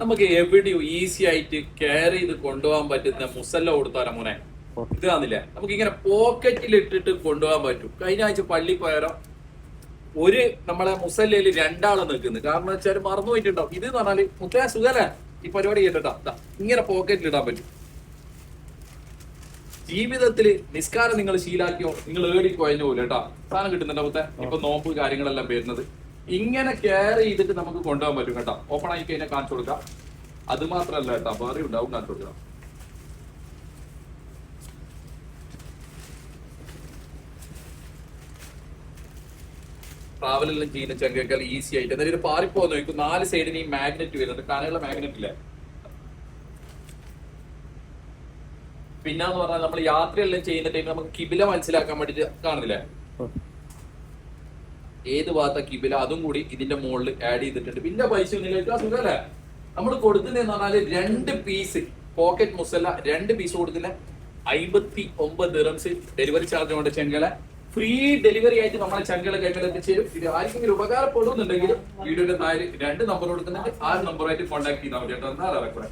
നമുക്ക് എവിടെയും ഈസി ആയിട്ട് കെയർ ചെയ്ത് കൊണ്ടുപോകാൻ പറ്റുന്ന മുസല്ല കൊടുത്താലോ മോനെ. ഇത് കാണില്ലേ, നമുക്ക് ഇങ്ങനെ പോക്കറ്റിൽ ഇട്ടിട്ട് കൊണ്ടുപോകാൻ പറ്റും. കഴിഞ്ഞ ആഴ്ച പള്ളി പോയാലോ നമ്മളെ മുസല്ലയിൽ രണ്ടാള് നിൽക്കുന്നു. കാരണം വെച്ചാൽ മറന്നു പോയിട്ടുണ്ടാവും. ഇത് എന്ന് പറഞ്ഞാല് മുത്തേ സുഖല്ലേ ഈ പരിപാടി കേട്ടിട്ടാ, ഇങ്ങനെ പോക്കറ്റിൽ ഇടാൻ പറ്റും. ജീവിതത്തില് നിസ്കാരം നിങ്ങൾ ശീലാക്കിയോ, നിങ്ങൾ ഏടി കുഴഞ്ഞു പോലും കേട്ടാ. സാധനം കിട്ടുന്നുണ്ടോ മുത്തേ? ഇപ്പൊ നോമ്പ് കാര്യങ്ങളെല്ലാം വരുന്നത് ഇങ്ങനെ കെയർ ചെയ്തിട്ട് നമുക്ക് കൊണ്ടുപോകാൻ പറ്റും കേട്ടോ. ഓപ്പൺ ആയി കഴിഞ്ഞാൽ കാണിച്ചു കൊടുക്കാം. അത് മാത്രല്ല കേട്ടോ, വേറെ ഉണ്ടാവും കാണിച്ചു കൊടുക്കണം. ട്രാവലെല്ലാം ചെയ്യുന്ന ചെങ്കേക്കാൾ ഈസി ആയിട്ട് എന്നാലും ഇത് പാറിപ്പോ നോക്കും. 4 സൈഡിന് ഈ മാഗ്നറ്റ് വരുന്നുണ്ട്, കനയുള്ള മാഗ്നറ്റ് ഇല്ലേ. പിന്നെന്ന് പറഞ്ഞാൽ നമ്മൾ യാത്രയെല്ലാം ചെയ്യുന്ന ടൈമിൽ നമുക്ക് കിബില മനസ്സിലാക്കാൻ വേണ്ടിട്ട് കാണുന്നില്ലേ, ഏത് ഭാഗത്ത കിബില അതും കൂടി ഇതിന്റെ മുകളിൽ ആഡ് ചെയ്തിട്ടുണ്ട്. പിന്നെ പൈസ ഒന്നും സുഖല്ലേ. നമ്മൾ കൊടുക്കുന്നതെന്ന് പറഞ്ഞാല് 2 പീസ് പോക്കറ്റ് മുസല്ല, 2 പീസ് കൊടുക്കുന്ന 59 ദിറംസ് ഡെലിവറി ചാർജ് കൊണ്ട് ചെങ്കല ഫ്രീ ഡെലിവറി ആയിട്ട് നമ്മളെ ചെങ്കല കൈകൾ എത്തിച്ചേരും. ഇത് ആർക്കെങ്കിലും ഉപകാരപ്പെടുന്നുണ്ടെങ്കിൽ വീഡിയോയുടെ 2 നമ്പർ കൊടുക്കുന്നുണ്ട്. ആ നമ്പറായിട്ട് കോൺടാക്ട് ചെയ്താൽ മതി കേട്ടോ.